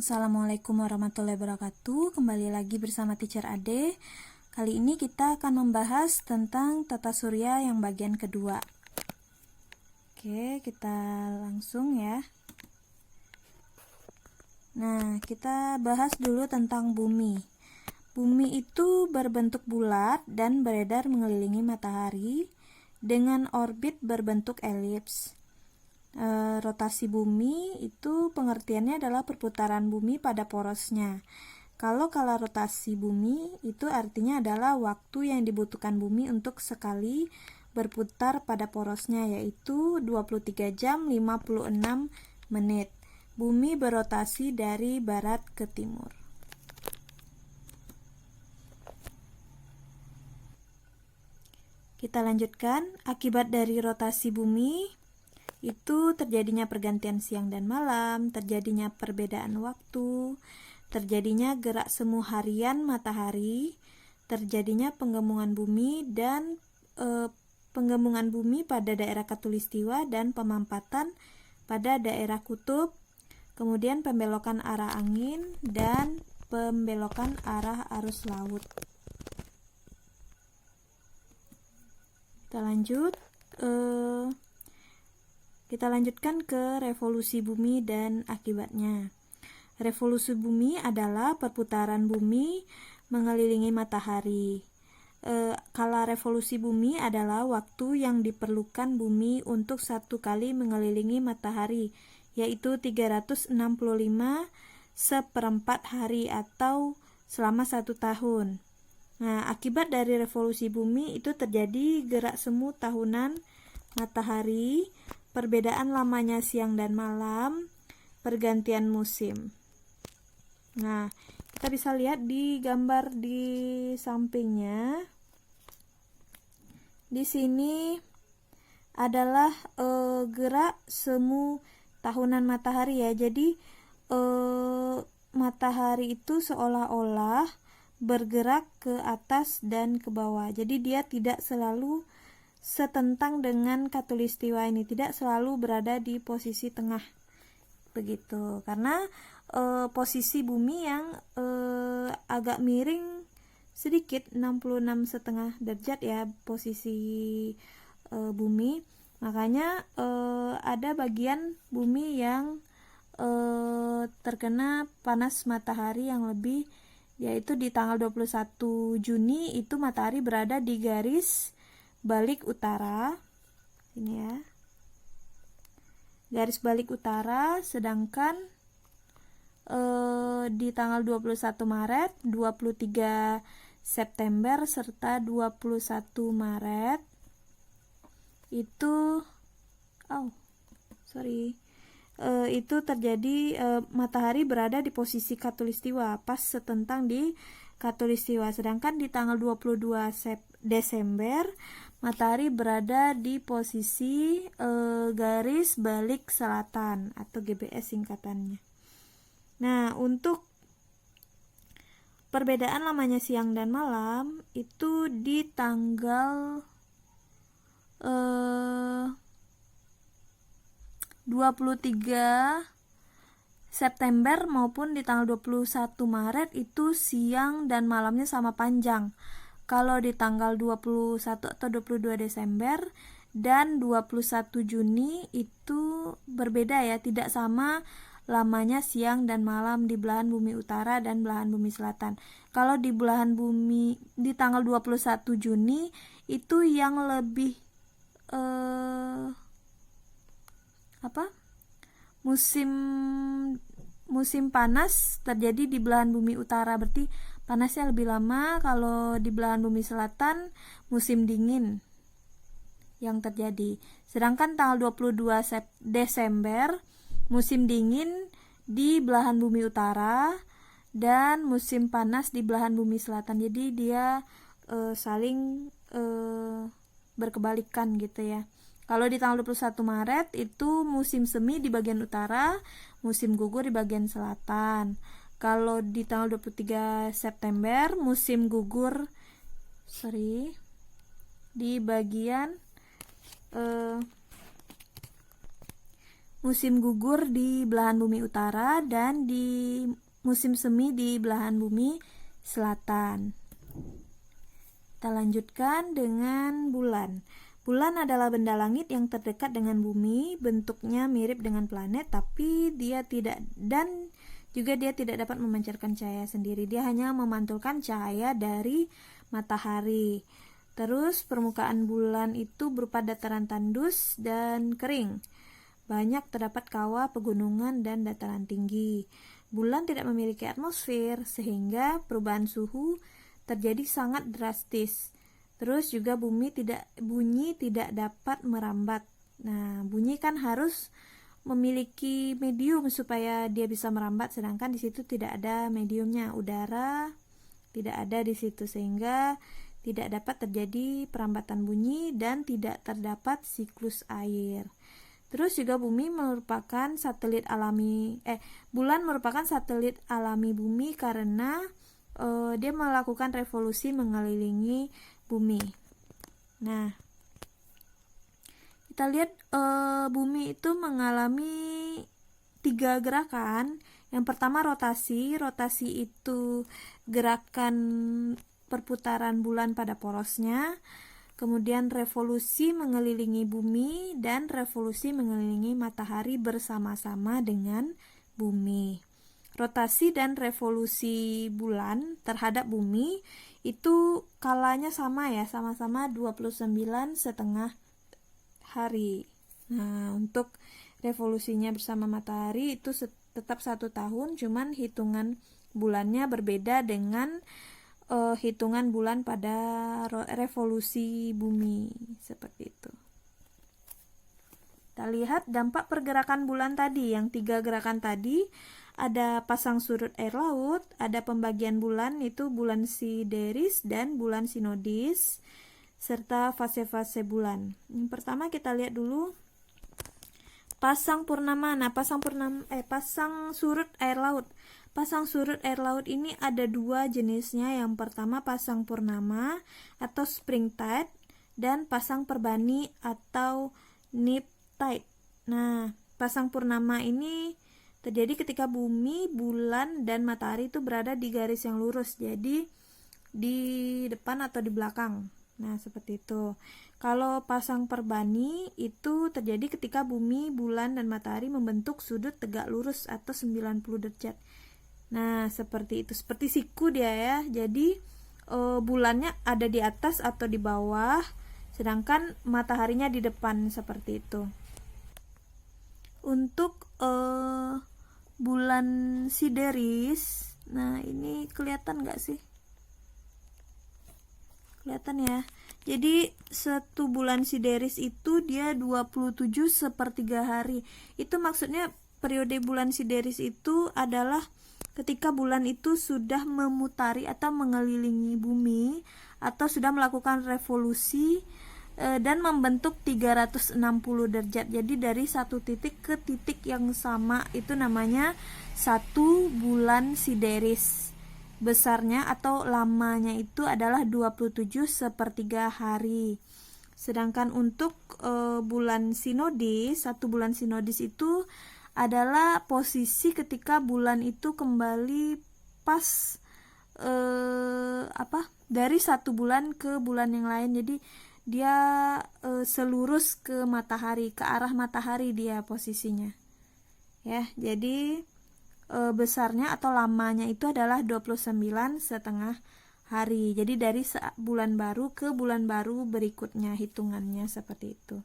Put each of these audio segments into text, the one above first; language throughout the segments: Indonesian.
Assalamualaikum warahmatullahi wabarakatuh. Kembali lagi bersama Teacher Ade. Kali ini kita akan membahas tentang tata surya yang bagian kedua. Oke, kita langsung ya. Nah, kita bahas dulu tentang bumi. Bumi itu berbentuk bulat dan beredar mengelilingi matahari dengan orbit berbentuk elips. Rotasi bumi itu pengertiannya adalah perputaran bumi pada porosnya. Kalau kala rotasi bumi itu artinya adalah waktu yang dibutuhkan bumi untuk sekali berputar pada porosnya, yaitu 23 jam 56 menit. Bumi berotasi dari barat ke timur. Kita lanjutkan. Akibat dari rotasi bumi itu terjadinya pergantian siang dan malam, terjadinya perbedaan waktu, terjadinya gerak semu harian matahari, terjadinya penggembungan bumi dan penggembungan bumi pada daerah khatulistiwa dan pemampatan pada daerah kutub, kemudian pembelokan arah angin dan pembelokan arah arus laut. Kita lanjut. Kita lanjutkan ke revolusi bumi dan akibatnya. Revolusi bumi adalah perputaran bumi mengelilingi matahari. Kala revolusi bumi adalah waktu yang diperlukan bumi untuk satu kali mengelilingi matahari, yaitu 365 seperempat hari atau selama 1 tahun. Nah, akibat dari revolusi bumi itu terjadi gerak semu tahunan matahari, perbedaan lamanya siang dan malam, pergantian musim. Nah, kita bisa lihat di gambar di sampingnya. Di sini adalah gerak semu tahunan matahari ya. Jadi matahari itu seolah-olah bergerak ke atas dan ke bawah. Jadi dia tidak selalu setentang dengan khatulistiwa ini, tidak selalu berada di posisi tengah begitu, karena posisi bumi yang agak miring sedikit, 66,5 derajat ya posisi bumi, makanya ada bagian bumi yang terkena panas matahari yang lebih, yaitu di tanggal 21 Juni itu matahari berada di garis balik utara, ini ya, garis balik utara, sedangkan di tanggal 21 Maret, 23 September, serta 21 Maret itu itu terjadi matahari berada di posisi khatulistiwa, pas setentang di khatulistiwa, sedangkan di tanggal 22 Desember matahari berada di posisi garis balik selatan atau GBS singkatannya. Nah, untuk perbedaan lamanya siang dan malam itu di tanggal 23 September maupun di tanggal 21 Maret itu siang dan malamnya sama panjang. Kalau di tanggal 21 atau 22 Desember dan 21 Juni itu berbeda ya, tidak sama lamanya siang dan malam di belahan bumi utara dan belahan bumi selatan. Kalau di belahan bumi di tanggal 21 Juni itu yang lebih musim panas terjadi di belahan bumi utara, berarti panasnya lebih lama. Kalau di belahan bumi selatan musim dingin yang terjadi. Sedangkan tanggal 22 Desember musim dingin di belahan bumi utara dan musim panas di belahan bumi selatan. Jadi dia saling berkebalikan gitu ya. Kalau di tanggal 21 Maret itu musim semi di bagian utara, musim gugur di bagian selatan. Kalau di tanggal 23 September musim gugur di bagian musim gugur di belahan bumi utara dan di musim semi di belahan bumi selatan. Kita lanjutkan dengan bulan. Bulan adalah benda langit yang terdekat dengan bumi, bentuknya mirip dengan planet, tapi dia tidak dapat memancarkan cahaya sendiri. Dia hanya memantulkan cahaya dari matahari. Terus permukaan bulan itu berupa dataran tandus dan kering. Banyak terdapat kawah, pegunungan, dan dataran tinggi. Bulan tidak memiliki atmosfer, sehingga perubahan suhu terjadi sangat drastis. Terus juga bunyi tidak dapat merambat. Nah, bunyi kan harus memiliki medium supaya dia bisa merambat, sedangkan di situ tidak ada mediumnya, udara tidak ada di situ, sehingga tidak dapat terjadi perambatan bunyi dan tidak terdapat siklus air. Terus juga bulan merupakan satelit alami bumi karena dia melakukan revolusi mengelilingi bumi. Nah, kita lihat bumi itu mengalami 3 gerakan. Yang pertama rotasi. Rotasi itu gerakan perputaran bulan pada porosnya. Kemudian revolusi mengelilingi bumi dan revolusi mengelilingi matahari bersama-sama dengan bumi. Rotasi dan revolusi bulan terhadap bumi itu kalanya sama ya, sama-sama 29,5 hari. Nah, untuk revolusinya bersama matahari itu tetap 1 tahun, cuman hitungan bulannya berbeda dengan hitungan bulan pada revolusi bumi, seperti itu. Kita lihat dampak pergerakan bulan tadi, yang 3 gerakan tadi. Ada pasang surut air laut, ada pembagian bulan, itu bulan sideris dan bulan sinodis, serta fase-fase bulan. Yang pertama kita lihat dulu pasang purnama. Nah, pasang surut air laut. Pasang surut air laut ini ada 2 jenisnya. Yang pertama pasang purnama atau spring tide, dan pasang perbani atau neap tide. Nah, pasang purnama ini terjadi ketika bumi, bulan, dan matahari itu berada di garis yang lurus, jadi di depan atau di belakang. Nah, seperti itu. Kalau pasang perbani itu terjadi ketika bumi, bulan, dan matahari membentuk sudut tegak lurus atau 90 derajat. Nah, seperti itu. Seperti siku dia ya. Jadi bulannya ada di atas atau di bawah, sedangkan mataharinya di depan, seperti itu. Untuk bulan sideris, nah ini kelihatan nggak sih? Kelihatan ya. Jadi satu bulan sideris itu dia 27/3 hari. Itu maksudnya periode bulan sideris itu adalah ketika bulan itu sudah memutari atau mengelilingi bumi atau sudah melakukan revolusi dan membentuk 360 derajat. Jadi dari satu titik ke titik yang sama itu namanya satu bulan sideris. Besarnya atau lamanya itu adalah 27/3 hari. Sedangkan untuk bulan sinodis, satu bulan sinodis itu adalah posisi ketika bulan itu kembali pas dari satu bulan ke bulan yang lain. Jadi dia selurus ke matahari, ke arah matahari dia posisinya. Ya, jadi besarnya atau lamanya itu adalah 29,5 hari. Jadi dari bulan baru ke bulan baru berikutnya hitungannya seperti itu.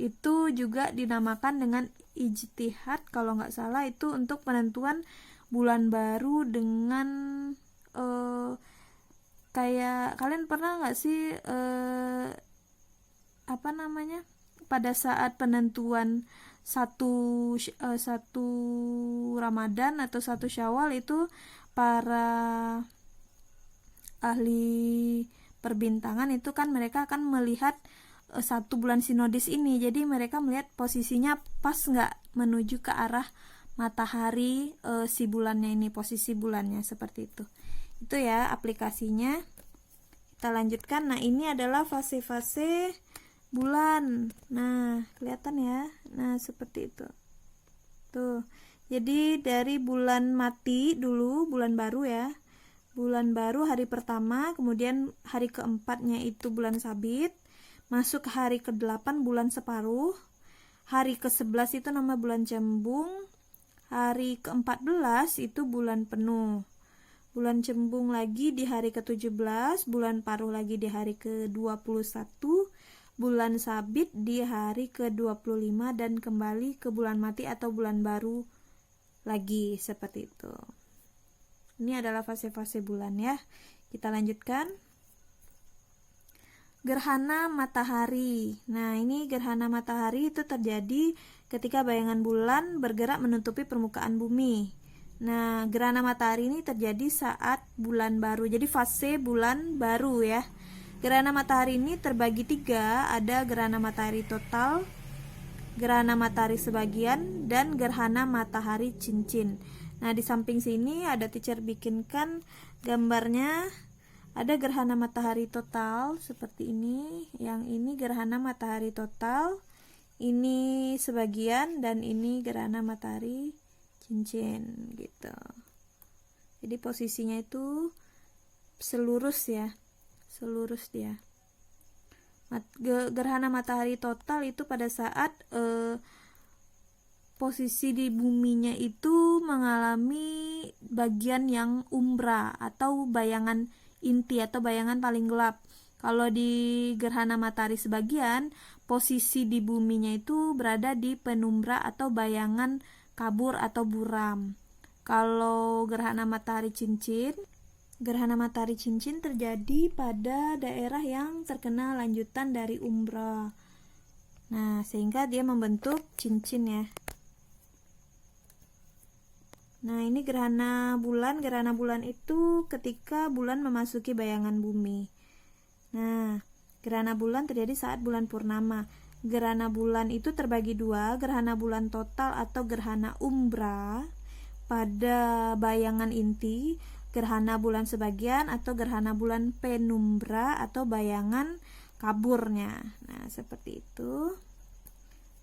Itu juga dinamakan dengan ijtihad kalau nggak salah, itu untuk penentuan bulan baru dengan kayak kalian pernah nggak sih pada saat penentuan satu Ramadan atau satu Syawal itu para ahli perbintangan itu kan mereka akan melihat satu bulan sinodis ini. Jadi mereka melihat posisinya pas nggak menuju ke arah matahari si bulannya ini, posisi bulannya seperti itu. Itu ya aplikasinya. Kita lanjutkan. Nah, ini adalah fase-fase bulan. Nah, kelihatan ya. Nah, seperti itu. Tuh. Jadi dari bulan mati dulu, bulan baru ya. Bulan baru hari pertama, kemudian hari keempatnya itu bulan sabit, masuk ke hari ke-8 bulan separuh, hari ke-11 itu nama bulan cembung, hari ke-14 itu bulan penuh, bulan cembung lagi di hari ke-17, bulan paruh lagi di hari ke-21, bulan sabit di hari ke-25, dan kembali ke bulan mati atau bulan baru lagi, seperti itu. Ini adalah fase-fase bulan ya. Kita lanjutkan. Gerhana matahari. Nah, ini gerhana matahari itu terjadi ketika bayangan bulan bergerak menutupi permukaan bumi. Nah, gerhana matahari ini terjadi saat bulan baru. Jadi fase bulan baru ya. Gerhana matahari ini terbagi 3, ada gerhana matahari total, gerhana matahari sebagian, dan gerhana matahari cincin. Nah, di samping sini ada teacher bikinkan gambarnya. Ada gerhana matahari total seperti ini. Yang ini gerhana matahari total, ini sebagian, dan ini gerhana matahari cincin gitu. Jadi posisinya itu selurus ya. Selurus dia. Gerhana matahari total itu pada saat posisi di buminya itu mengalami bagian yang umbra atau bayangan inti atau bayangan paling gelap. Kalau di gerhana matahari sebagian, posisi di buminya itu berada di penumbra atau bayangan kabur atau buram. Kalau gerhana matahari cincin terjadi pada daerah yang terkena lanjutan dari umbra. Nah, sehingga dia membentuk cincin ya. Nah, ini gerhana bulan. Gerhana bulan itu ketika bulan memasuki bayangan bumi. Nah, gerhana bulan terjadi saat bulan purnama. Gerhana bulan itu terbagi 2, gerhana bulan total atau gerhana umbra pada bayangan inti, gerhana bulan sebagian atau gerhana bulan penumbra atau bayangan kaburnya. Nah, seperti itu.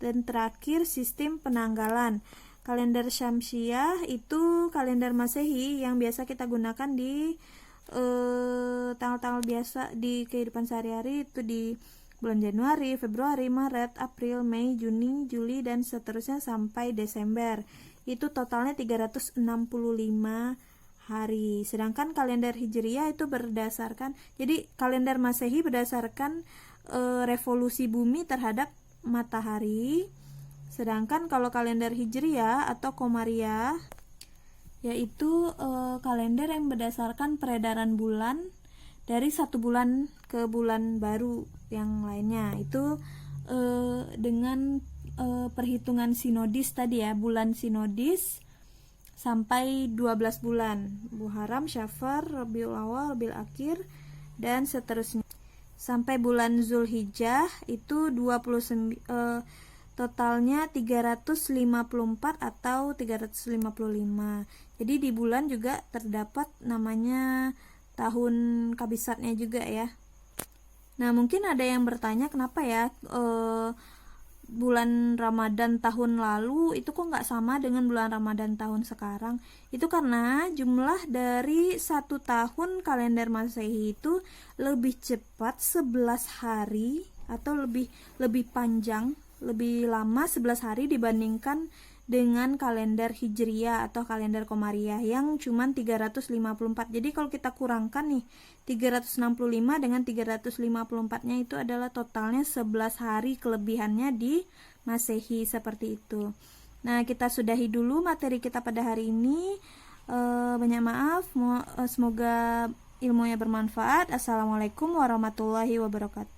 Dan terakhir sistem penanggalan. Kalender Syamsiah itu kalender Masehi yang biasa kita gunakan di tanggal-tanggal biasa di kehidupan sehari-hari, itu di bulan Januari, Februari, Maret, April, Mei, Juni, Juli, dan seterusnya sampai Desember. Itu totalnya 365 hari. Sedangkan kalender Hijriyah itu berdasarkan, jadi kalender Masehi berdasarkan revolusi bumi terhadap matahari. Sedangkan kalau kalender Hijriyah atau Komariah yaitu kalender yang berdasarkan peredaran bulan dari satu bulan ke bulan baru yang lainnya. Itu dengan perhitungan sinodis tadi ya, bulan sinodis sampai 12 bulan. Muharram, Syafar, Rabiul Awal, Rabiul Akhir, dan seterusnya. Sampai bulan Zulhijjah itu 29 totalnya 354 atau 355. Jadi di bulan juga terdapat namanya tahun kabisatnya juga ya. Nah, mungkin ada yang bertanya kenapa ya bulan Ramadan tahun lalu itu kok nggak sama dengan bulan Ramadan tahun sekarang. Itu karena jumlah dari 1 tahun kalender Masehi itu lebih cepat 11 hari atau lebih panjang, lebih lama 11 hari dibandingkan dengan kalender Hijriyah atau kalender Komariah yang cuman 354. Jadi kalau kita kurangkan nih 365 dengan 354-nya itu adalah totalnya 11 hari kelebihannya di Masehi, seperti itu. Nah, kita sudahi dulu materi kita pada hari ini. Banyak maaf, semoga ilmunya bermanfaat. Assalamualaikum warahmatullahi wabarakatuh.